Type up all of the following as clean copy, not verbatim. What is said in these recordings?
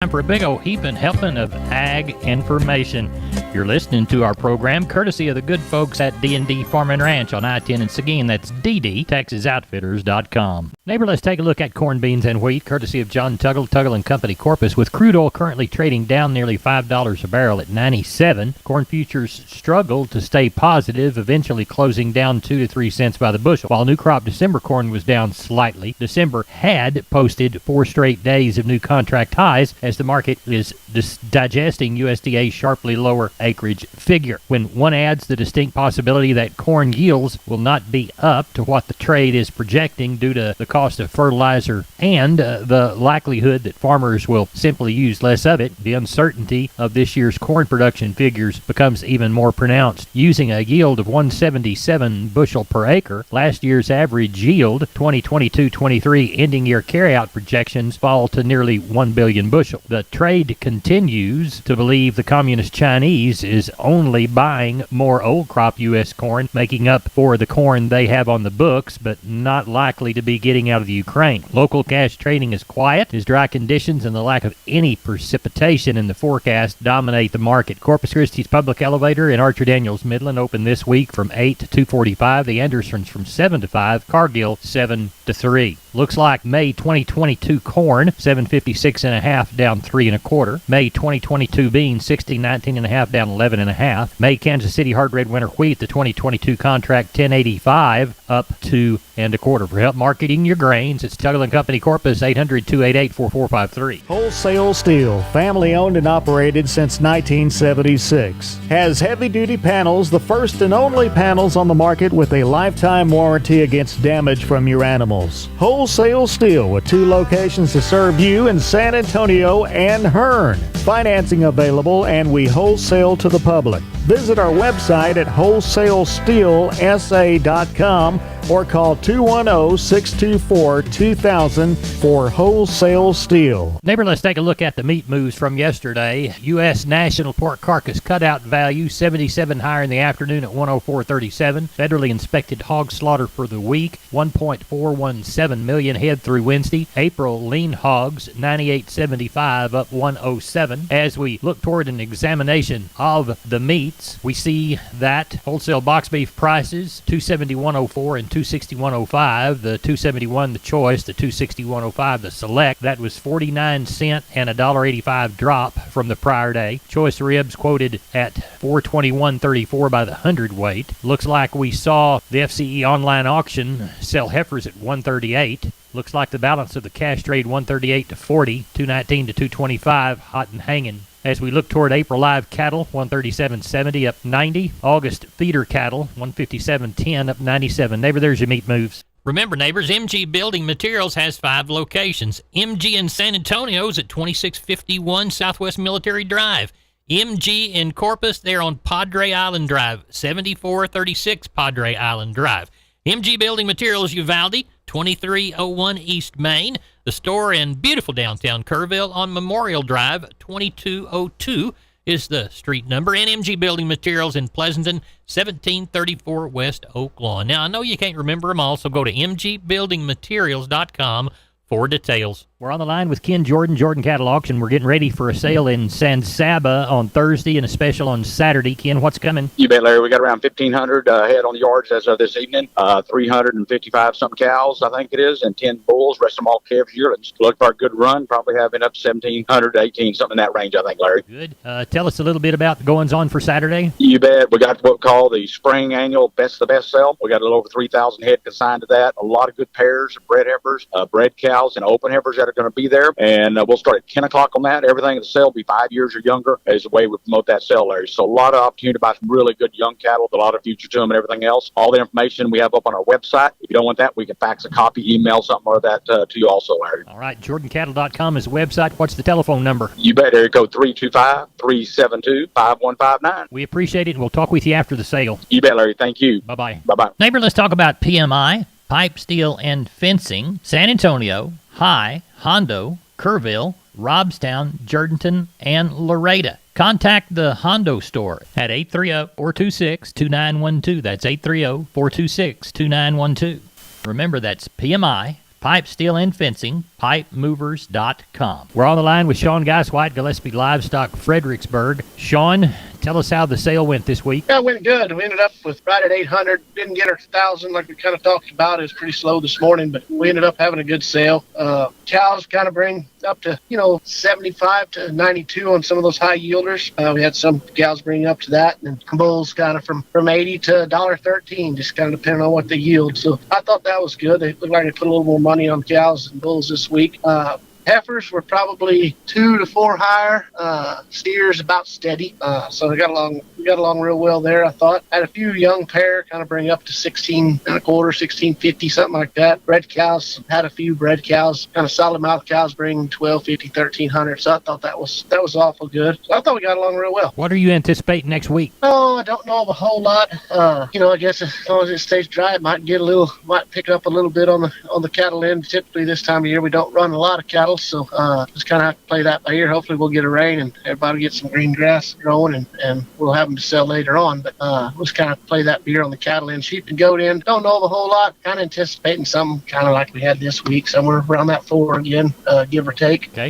Time for a big old heaping helping of ag information. You're listening to our program courtesy of the good folks at D&D Farm and Ranch on I-10 in Seguin. That's DDTexasOutfitters.com. Neighbor, let's take a look at corn, beans, and wheat courtesy of John Tuggle and Company Corpus. With crude oil currently trading down nearly $5 a barrel at 97, corn futures struggle to stay positive, eventually closing down 2 to 3 cents by the bushel. While new crop December corn was down slightly, December had posted 4 straight days of new contract highs as the market is digesting USDA's sharply lower acreage figure. When one adds the distinct possibility that corn yields will not be up to what the trade is projecting due to the cost of fertilizer and the likelihood that farmers will simply use less of it, the uncertainty of this year's corn production figures becomes even more pronounced. Using a yield of 177 bushel per acre, last year's average yield, 2022-23 ending year carryout projections fall to nearly 1 billion bushel. The trade continues to believe the Communist Chinese is only buying more old crop U.S. corn, making up for the corn they have on the books, but not likely to be getting out of the Ukraine. Local cash trading is quiet as dry conditions and the lack of any precipitation in the forecast dominate the market. Corpus Christi's Public Elevator in Archer Daniels Midland opened this week from 8 to 2:45. The Andersons from 7 to 5. Cargill 7 to 3. Looks like May 2022 corn, 756.5 down 3 1/4. May 2022 beans, 1619.5 down 11.5. May Kansas City hard red winter wheat, the 2022 contract 1085 up 2 1/4. For help marketing your grains, it's Tuggle and Company Corpus, 800-288-4453. Wholesale Steel, family owned and operated since 1976, has heavy-duty panels, the first and only panels on the market with a lifetime warranty against damage from your animals. Wholesale Steel with 2 locations to serve you in San Antonio and Hearn. Financing available, and we wholesale to the public. Visit our website at wholesalesteelsa.com or call 210-624-2000 for Wholesale Steel. Neighbor, let's take a look at the meat moves from yesterday. U.S. National Pork Carcass Cutout Value, 77 higher in the afternoon at 104.37. Federally inspected hog slaughter for the week, 1.417 million head through Wednesday. April lean hogs, 98.75 up 107. As we look toward an examination of the meats, we see that wholesale box beef prices, 271.04 and 261.05. The 271 the choice, the 261.05 the select. That was 49 cent and $1.85 drop from the prior day. Choice ribs quoted at 421.34 by the hundredweight. Looks like we saw the FCE online auction sell heifers at 138. Looks like the balance of the cash trade 138 to 40, 219 to 225, hot and hanging. As we look toward April live cattle, 137.70 up 90. August feeder cattle, 157.10 up 97. Neighbor, there's your meat moves. Remember, neighbors, MG Building Materials has 5 locations. MG in San Antonio is at 2651 Southwest Military Drive. MG in Corpus, they're on Padre Island Drive, 7436 Padre Island Drive. MG Building Materials Uvalde, 2301 East Main. The store in beautiful downtown Kerrville on Memorial Drive, 2202 is the street number. And MG Building Materials in Pleasanton, 1734 West Oak Lawn. Now, I know you can't remember them all, so go to mgbuildingmaterials.com for details. We're on the line with Ken Jordan Cattle Auction. We're getting ready for a sale in San Saba on Thursday and a special on Saturday. Ken, what's coming? You bet, Larry. We got around 1,500 head on the yards as of this evening. 355-something cows, I think it is, and 10 bulls. Rest of them all calves, yearlings. Look for a good run. Probably having up 1,700 to 18, something in that range, I think, Larry. Good. Tell us a little bit about the goings-on for Saturday. You bet. We got what we call the spring annual Best of the Best sale. We got a little over 3,000 head consigned to that. A lot of good pairs of bred heifers, bred cows, and open heifers that are going to be there. And we'll start at 10 o'clock on that. Everything in the sale will be 5 years or younger is the way we promote that sale, Larry. So a lot of opportunity to buy some really good young cattle, a lot of future to them and everything else. All the information we have up on our website. If you don't want that, we can fax a copy, email something or that to you also, Larry. All right. JordanCattle.com is the website. What's the telephone number? You bet. Area code 325-372-5159. We appreciate it, and we'll talk with you after the sale. You bet, Larry. Thank you. Bye-bye. Bye-bye. Neighbor, let's talk about PMI, Pipe, Steel, and Fencing, San Antonio, High, Hondo, Kerrville, Robstown, Jourdanton, and Laredo. Contact the Hondo store at 830-426-2912. That's 830-426-2912. Remember, that's PMI, Pipe, steel, and fencing, pipemovers.com. We're on the line with Sean Geiswhite, Gillespie Livestock, Fredericksburg. Sean, tell us how the sale went this week. Yeah, it went good. We ended up with right at 800. Didn't get our 1,000 like we kind of talked about. It was pretty slow this morning, but we ended up having a good sale. Cows kind of bring up to, 75 to 92 on some of those high yielders. We had some cows bring up to that, and bulls kind of from 80 to $1.13, just kind of depending on what they yield. So I thought that was good. They looked like they put a little more money on cows and bulls this week. Heifers were probably 2 to 4 higher. Steers about steady. So we got along real well there, I thought. Had a few young pair kind of bring up to 16 and a quarter, 1650, something like that. Bred cows, had a few bred cows, kind of solid mouth cows bring 1250, 1300. So I thought that was awful good. So I thought we got along real well. What are you anticipating next week? Oh, I don't know of a whole lot. I guess as long as it stays dry, it might pick up a little bit on the cattle end. Typically this time of year, we don't run a lot of cattle. So just kind of have to play that by ear. Hopefully we'll get a rain and everybody get some green grass growing, and we'll have them to sell later on. But we'll just kind of play that by ear on the cattle end. Sheep and goat end, don't know of a whole lot. Kind of anticipating something kind of like we had this week, somewhere around that 4 again, give or take. Okay.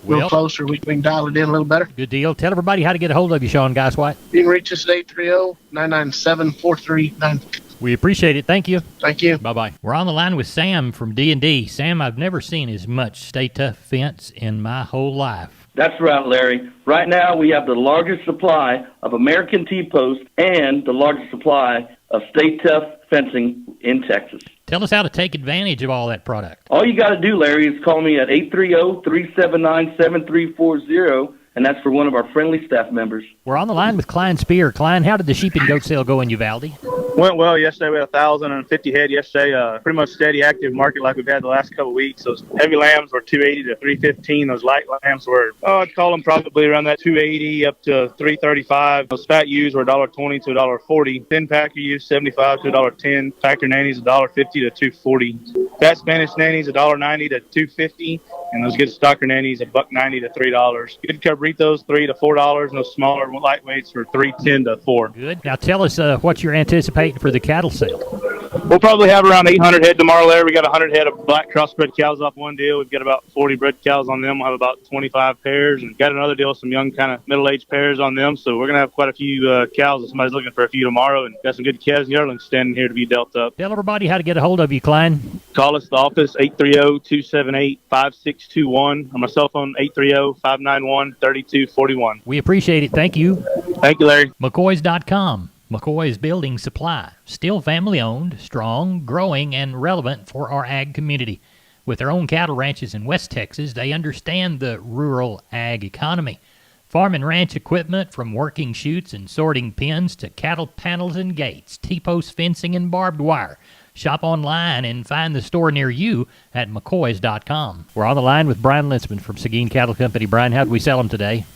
Real closer, we can dial it in a little better. Good deal. Tell everybody how to get a hold of you, Sean Geiswhite. You can reach us at 830-997-4393. We appreciate it. Thank you. Thank you. Bye-bye. We're on the line with Sam from D&D. Sam, I've never seen as much Stay Tough fence in my whole life. That's right, Larry. Right now, we have the largest supply of American T-post and the largest supply of Stay Tough fencing in Texas. Tell us how to take advantage of all that product. All you got to do, Larry, is call me at 830-379-7340, and that's for one of our friendly staff members. We're on the line with Klein Spear. Klein, how did the sheep and goat sale go in Uvalde? Went well yesterday. We had 1,050 head yesterday. Pretty much steady, active market like we've had the last couple of weeks. Those heavy lambs were 280 to 315. Those light lambs were, I'd call them probably around that 280 up to 335. Those fat ewes were $1.20 to $1.40. Thin packer ewes 75 to $1.10. Packer nannies $1.50 to $2.40. Fat Spanish nannies $1.90 to $2.50. And those good stocker nannies $1.90 to $3. Good cabritos $3 to $4. And those smaller lightweights for $3.10 to $4. Good. Now tell us what you're anticipating for the cattle sale. We'll probably have around 800 head tomorrow there. We got 100 head of black crossbred cows off one deal. We've got about 40 bred cows on them. We'll have about 25 pairs, and got another deal with some young kind of middle-aged pairs on them. So we're going to have quite a few cows if somebody's looking for a few tomorrow, and got some good calves and yearlings standing here to be dealt up. Tell everybody how to get a hold of you, Klein. Call us at the office, 830-278-5621. On my cell phone, 830-591-3241. We appreciate it. Thank you. Thank you, Larry. McCoys.com. McCoy's Building Supply. Still family-owned, strong, growing, and relevant for our ag community. With their own cattle ranches in West Texas, they understand the rural ag economy. Farm and ranch equipment from working chutes and sorting pens to cattle panels and gates, T-post fencing and barbed wire. Shop online and find the store near you at McCoys.com. We're on the line with Brian Linsman from Seguin Cattle Company. Brian, how did we sell them today?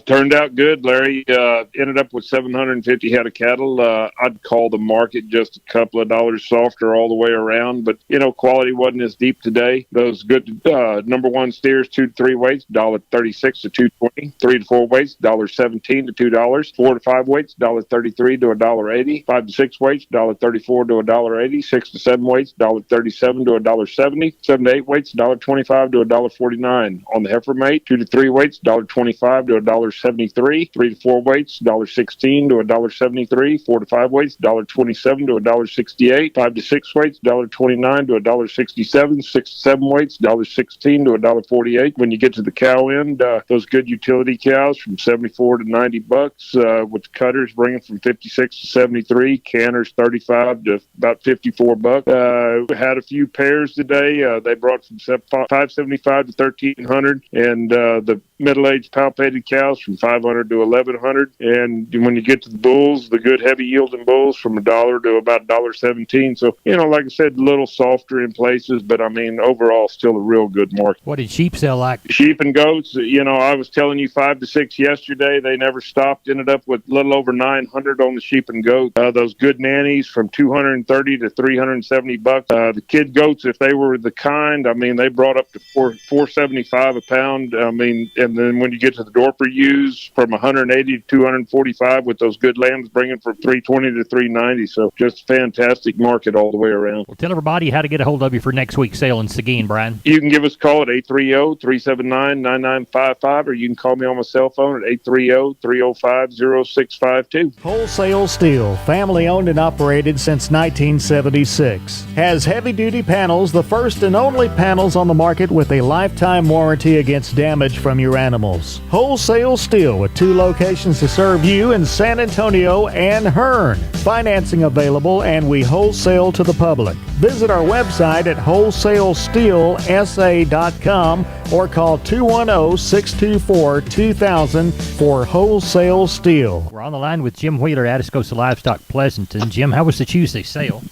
Turned out good, Larry. Ended up with 750 head of cattle. I'd call the market just a couple of dollars softer all the way around, but, quality wasn't as deep today. Those good number one steers, 2 to 3 weights, $1.36 to $2.20. 3 to 4 weights, $1.17 to $2. 4 to 5 weights, $1.33 to $1.80. 5 to 6 weights, $1.34 to $1.80. 6 to 7 weights, $1.37 to $1.70. 7 to 8 weights, $1.25 to $1.49. On the heifer mate, 2 to 3 weights, $1.25 to $1.73. 3 to 4 weights, $1.16 to $1.73. 4 to 5 weights, $1.27 to $1.68. 5 to 6 weights, $1.29 to $1.67. 6 to 7 weights, $1.16 to $1.48. When you get to the cow end, those good utility cows from 74 to 90 bucks, with cutters bringing from 56 to 73, canners 35 to about 54 bucks. We had a few pairs today. They brought from 575 to 1300, and the middle-aged palpated cows from 500 to 1100. And when you get to the bulls, the good heavy yielding bulls from $1 to about $1.17. So, like I said, a little softer in places, but overall still a real good market. What did sheep sell like? Sheep and goats, I was telling you 5 to 6 yesterday. They never stopped. Ended up with a little over 900 on the sheep and goat. Those good nannies from 230 to 300 $370. The kid goats, if they were the kind, I mean, they brought up to $475 a pound. I mean, and then when you get to the Dorper ewes, from 180 to 245, with those good lambs bringing from 320 to 390. So just fantastic market all the way around. Well, tell everybody how to get a hold of you for next week's sale in Seguin, Brian. You can give us a call at 830-379-9955, or you can call me on my cell phone at 830-305-0652. Wholesale Steel, family owned and operated since 1976. Has heavy-duty panels, the first and only panels on the market with a lifetime warranty against damage from your animals. Wholesale Steel with 2 locations to serve you in San Antonio and Hearn. Financing available, and we wholesale to the public. Visit our website at wholesalesteelsa.com or call 210-624-2000 for Wholesale Steel. We're on the line with Jim Wheeler, Atascosa Livestock, Pleasanton. Jim, how was the Tuesday sale?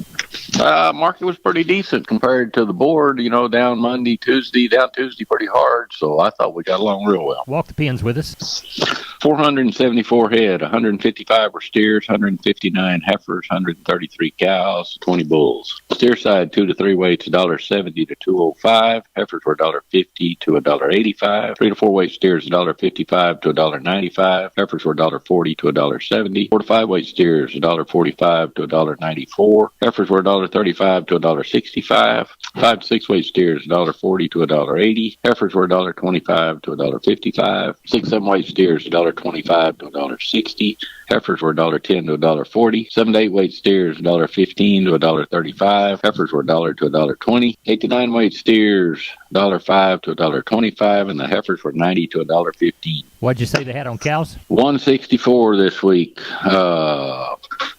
Market was pretty decent compared to the board, down Monday, Tuesday, down Tuesday pretty hard. So I thought we got along real well. Walk the pins with us. 474 head, 155 were steers, 159 heifers, 133 cows, 20 bulls. Steer side 2 to 3 weights, $1.70 to $2.05. Heifers were $1.50 to $1.85. 3 to 4 weight steers, $1.55 to $1.95. Heifers were $1.40 to $1.70. 4 to 5 weight steers, $1.45 to $1.94. Heifers were $1.35 to $1.65. 5 to 6 weight steers, $1.40 to $1.80. Heifers were $1.25 to $1.55. 6 7 weight steers, $1.25 to $1.60. Heifers were $1.10 to $1.40. 7 to 8 weight steers, $1.15 to $1.35. Heifers were $1 to $1.20. 8 to 9 weight steers, $1.05 to $1.25, and the heifers were $90 to $1.15. What'd you say they had on cows? 164 this week.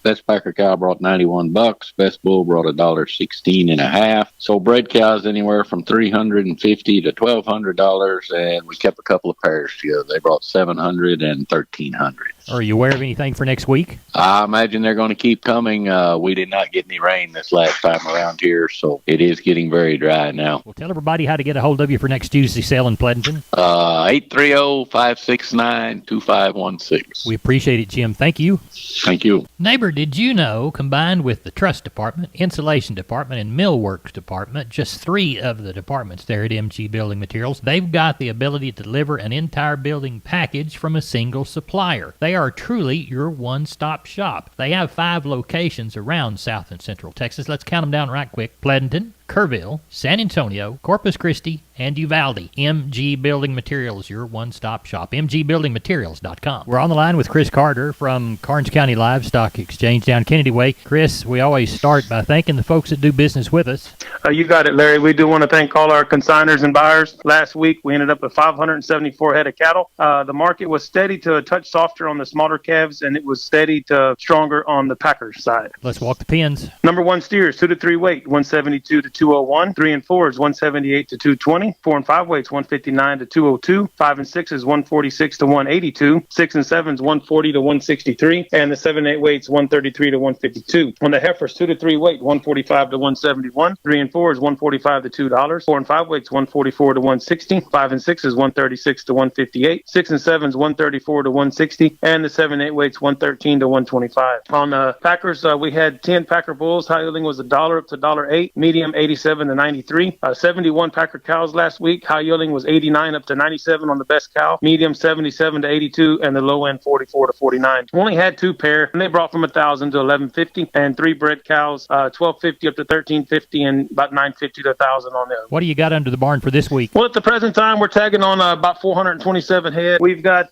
Best packer cow brought $91. Best bull brought $1.16 and a half. So bred cows anywhere from $350 to $1,200, and we kept a couple of pairs together. They brought $700 and $1,300. Are you aware of anything for next week? I imagine they're going to keep coming. We did not get any rain this last time around here, so it is getting very dry now. Well, tell everybody how to get a hold of you for next Tuesday sale in Pleasanton. 830-569-2516. We appreciate it, Jim. Thank you. Thank you. Neighbor, did you know, combined with the truss department, insulation department, and millworks department, just 3 of the departments there at MG Building Materials, they've got the ability to deliver an entire building package from a single supplier. They are truly your one-stop shop. They have 5 locations around South and Central Texas. Let's count them down right quick. Pleasanton, Kerrville, San Antonio, Corpus Christi, and Uvalde. MG Building Materials, your one-stop shop. MGBuildingMaterials.com. We're on the line with Chris Carter from Karnes County Livestock Exchange down Kennedy Way. Chris, we always start by thanking the folks that do business with us. You got it, Larry. We do want to thank all our consigners and buyers. Last week, we ended up with 574 head of cattle. The market was steady to a touch softer on the smaller calves, and it was steady to stronger on the packers side. Let's walk the pins. Number 1 steers, 2 to 3 weight, 172 to 201. 3 and 4 is 178 to 220. 4 and 5 weights, 159 to 202. 5 and 6 is 146 to 182. 6 and 7 is 140 to 163. And the 7 and 8 weights, 133 to 152. On the heifers, 2 to 3 weight, 145 to 171. 3 and 4 is 145 to $2. 4 and 5 weights, 144 to 160. 5 and 6 is 136 to 158. 6 and 7 is 134 to 160. And the 7 and 8 weights, 113 to 125. On the packers, we had 10 packer bulls. High yielding was $1 up to $1.08. Medium 87 to 93. 71 packer cows last week. High yielding was 89 up to 97 on the best cow. Medium 77 to 82, and the low end 44 to 49. We only had 2 pair, and they brought from 1,000 to 1150, and 3 bred cows, 1250 up to 1350, and about 950 to 1,000 on them. What do you got under the barn for this week? Well, at the present time, we're tagging on about 427 head. We've got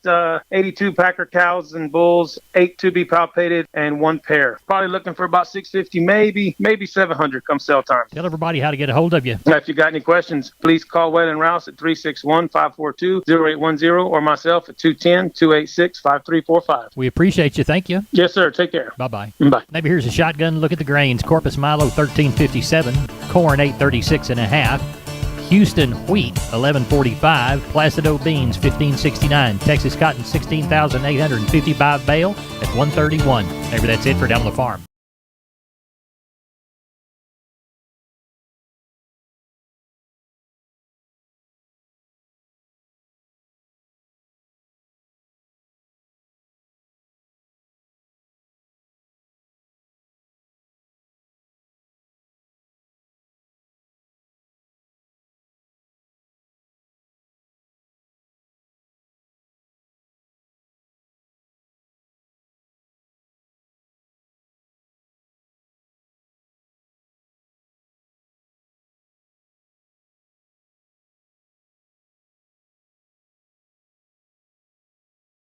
82 packer cows and bulls, 8 to be palpated, and 1 pair. Probably looking for about 650, maybe 700 come sell time. Tell everybody how to get a hold of you. If you got any questions, please call Wayland Rouse at 361-542-0810 or myself at 210-286-5345. We appreciate you. Thank you. Yes, sir. Take care. Bye-bye. Bye. Maybe here's a shotgun look at the grains. Corpus Milo 1357, corn 836 and a half, Houston wheat 1145, Placido beans 1569, Texas cotton 16,855 bale at 131. Maybe that's it for Down on the Farm.